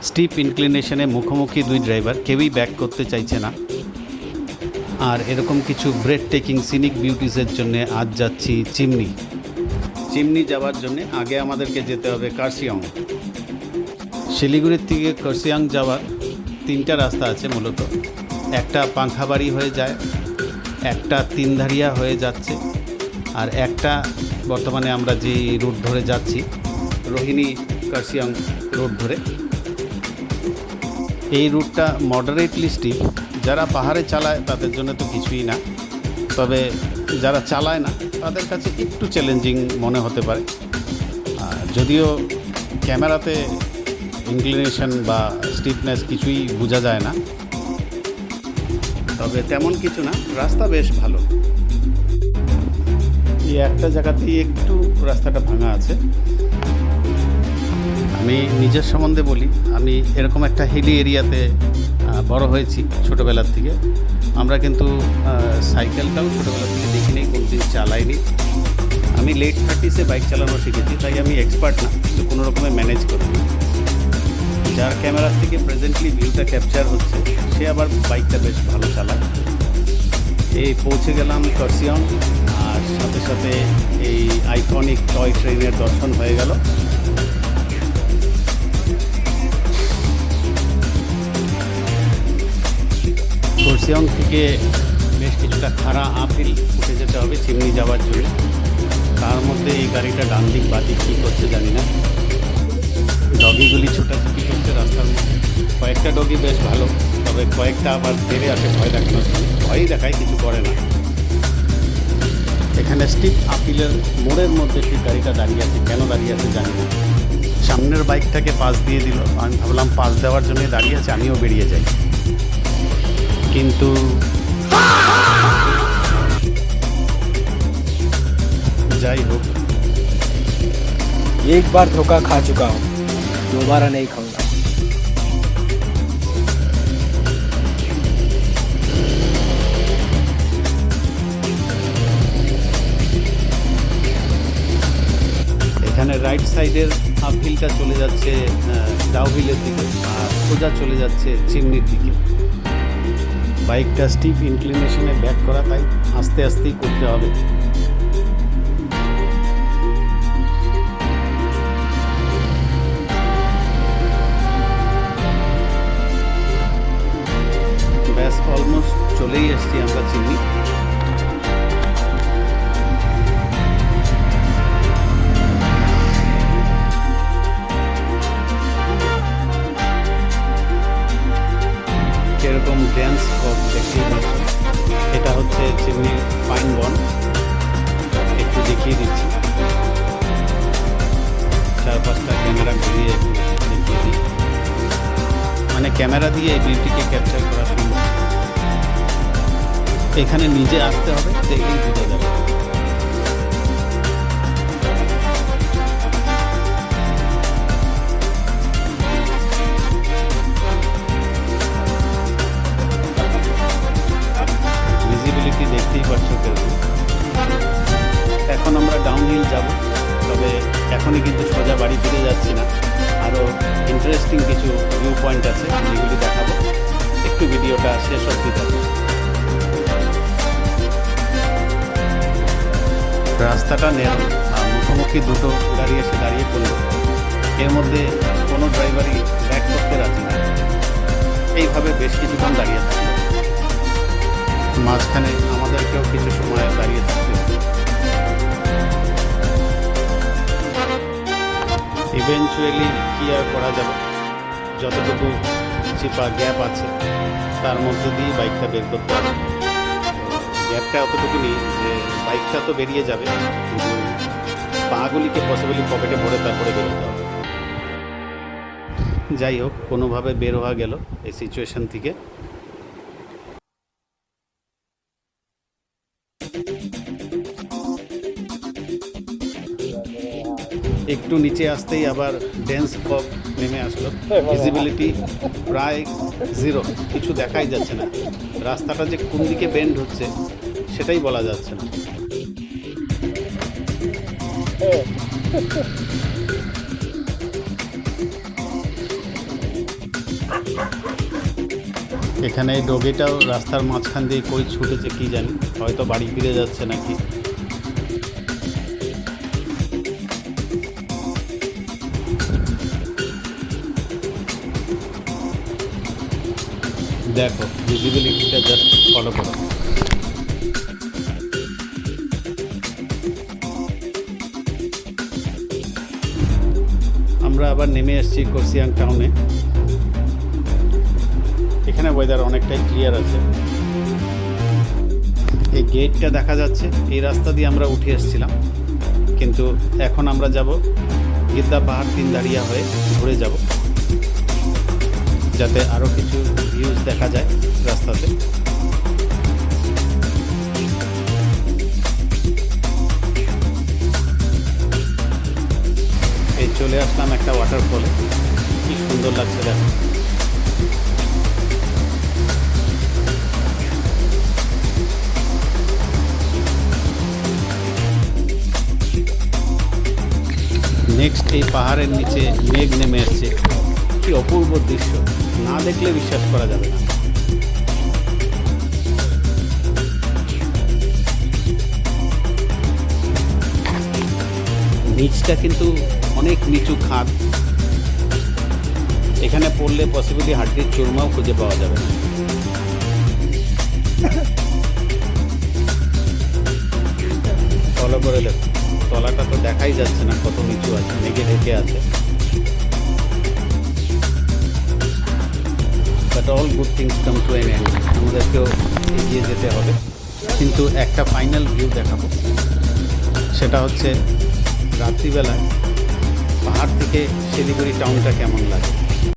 Steep ইনক্লিনেশনে মুখোমুখি দুই driver, কেউই ব্যাক করতে চাইছে না। আর এরকম কিছু ব্রেড টেকিং সিনিক বিউটিসের জন্য আজ যাচ্ছি চিমনি যাওয়ার জন্য আগে আমাদেরকে যেতে হবে কার্শিয়ং। শিলিগুড়ির থেকে কার্শিয়ং যাওয়ার 3টা রাস্তা আছে মূলত। একটা পাংখাবাড়ি হয়ে যায়, একটা তিনধারিয়া হয়ে যাচ্ছে, আর একটা বর্তমানে আমরা যে রুট ধরে যাচ্ছি রোহিণী কার্শিয়ং রুট ধরে। এই রুটটা মডারেটলি স্টিপ। যারা পাহাড়ে চালায় তাদের জন্য তো কিছুই না, তবে যারা চালায় না তাদের কাছে একটু চ্যালেঞ্জিং মনে হতে পারে। যদিও ক্যামেরাতে ইনক্লিনেশন বা স্টিফনেস কিছুই বোঝা যায় না, তবে তেমন কিছু না, রাস্তা বেশ ভালো। এই একটা জায়গাতেই একটু রাস্তাটা ভাঙা আছে। আমি নিজের সম্বন্ধে বলি, আমি এরকম একটা হিলি এরিয়াতে বড় হয়েছি ছোটোবেলার থেকে। আমরা কিন্তু সাইকেলটাও ছোটোবেলার থেকে দেখিনি, কোনোদিন চালাইনি। আমি লেট 30s বাইক চালানো শিখেছি, তাই আমি এক্সপার্ট না, কিন্তু কোনো রকমে ম্যানেজ করিনি। যার ক্যামেরার থেকে প্রেজেন্টলি ভিউটা ক্যাপচার হচ্ছে সে আবার বাইকটা বেশ ভালো চালায়। এই পৌঁছে গেলাম কার্শিয়ং, আর সাথে সাথে এই আইকনিক টয় ট্রেনের দর্শন হয়ে গেল। কার্শিয়ং থেকে বেশ কিছুটা খাড়া আপহিল উঠে যেতে হবে চিমনি যাওয়ার জন্য। তার মধ্যে এই গাড়িটা ডান দিক বাদিক কী করছে জানি না। ডগিগুলি ছোটাছুটি করছে রাস্তার মধ্যে। কয়েকটা ডগি বেশ ভালো, তবে কয়েকটা আবার বেড়ে আসে ভয় দেখানোর জন্য। ভয়ই দেখায়, কিছু করে না। এখানে স্টিপ আপিলের মোড়ের মধ্যে ঠিক গাড়িটা দাঁড়িয়ে আছে, কেন দাঁড়িয়ে আছে জানি না। সামনের বাইকটাকে পাস দিয়ে দিল। আমি ভাবলাম পাস দেওয়ার জন্য দাঁড়িয়ে আছে, আমিও বেরিয়ে যাই, কিন্তু যাই হোক, एक बार धोखा खा चुका हूँ, दोबारा नहीं खाऊंगा। এখানে রাইট সাইডের আপহিলটা চলে যাচ্ছে ডাউহিলের দিকে, আর সোজা চলে যাচ্ছে চিমনির দিকে। বাইকটা স্টিপ ইনক্লিনেশনে ব্যাক করা, তাই আস্তে আস্তেই করতে হবে। ব্যাস অলমোস্ট চলেই এসছি আমরা চিমনি। এরকম ড্যান্স দেখতেই পাচ্ছ, এটা হচ্ছে চিমনি পাইন বন। একটু দেখিয়ে দিচ্ছি, 4-5টা ক্যামেরা ঘুরিয়ে একটু দেখিয়ে দিই। মানে ক্যামেরা দিয়ে এই বিউটিকে ক্যাপচার করা সম্ভব। এখানে নিজে আসতে হবে, দেখলেই বোঝা যাবে। ভিজিবিলিটি দেখতেই পাচ্ছ কেরকম। এখন আমরা ডাউনহিল যাব, তবে এখনই কিন্তু সোজা বাড়ি ফিরে যাচ্ছি না। আরও ইন্টারেস্টিং কিছু ভিউ পয়েন্ট আছে, যেগুলি দেখাবো। একটু ভিডিওটা শেষ অবধি দেখো। রাস্তাটা নেরো, আর মুখোমুখি দুটো গাড়ি এসে দাঁড়িয়ে পড়ল। এর মধ্যে কোনো ড্রাইভারই ব্যাক করতে রাজি না। এইভাবে বেশ কিছুক্ষণ দাঁড়িয়ে থাকলো। মাঝখানে আমাদেরকেও কিছু সময় দাঁড়িয়ে থাকতে হবে। ইভেনচুয়ালি কী আর করা যাবে, যতটুকু চিপা গ্যাপ আছে তার মধ্যে দিয়ে বাইকটা বের করতে হবে। গ্যাপটা অতটুকু নেই যে বাইকটা তো বেরিয়ে যাবে, কিন্তু পাগুলিকে পসিবলি পকেটে ভরে তারপরে বেরোতে হবে। যাই হোক, কোনোভাবে বের হওয়া গেল এই সিচুয়েশন থেকে। একটু নিচে আসতেই আবার ডেন্স ফগ নেমে আসলো। ভিজিবিলিটি প্রায় 0, কিছু দেখাই যাচ্ছে না। রাস্তাটা যে কোন দিকে বেন্ড হচ্ছে সেটাই বলা যাচ্ছে না। এখানে এই ডগিটাও রাস্তার মাঝখান দিয়ে কই ছুটেছে কি জানি, হয়তো বাড়ি ফিরে যাচ্ছে নাকি। দেখো ভিজিবিলিটিটা জাস্ট ফলো করো। আমরা আবার নেমে এসেছি কোর্সিয়াং টাউনে। এখানে ওয়েদার অনেকটাই ক্লিয়ার আছে। এই গেটটা দেখা যাচ্ছে, এই রাস্তা দিয়ে আমরা উঠে এসেছিলাম, কিন্তু এখন আমরা যাব গিদ্দা পাহাড় তিনদারিয়া হয়ে ঘুরে যাব, যাতে আরও কিছু ভিউজ দেখা যায় রাস্তাতে। এই চলে আসলাম একটা ওয়াটারফলে, কি সুন্দর লাগছে দেখো। নেক্সট এই পাহাড়ের নিচে মেঘ নেমে এসছে, কি অপূর্ব দৃশ্য, না দেখলে বিশ্বাস করা যাবে না। নিচটা কিন্তু অনেক নিচু খাদ, এখানে পড়লে পসিবলি হাড্ডির চূর্মাও খুঁজে পাওয়া যাবে না। ফলো করে দেখো, তলাটা তো দেখাই যাচ্ছে না কত নিচু আছে, মেঘে ঢেকে আছে। But all good things come to an end, আমাদেরকেও এগিয়ে যেতে হবে। কিন্তু একটা ফাইনাল ভিউ দেখাবো, সেটা হচ্ছে রাত্রিবেলায় পাহাড় থেকে শিলিগুড়ি টাউনটা কেমন লাগে।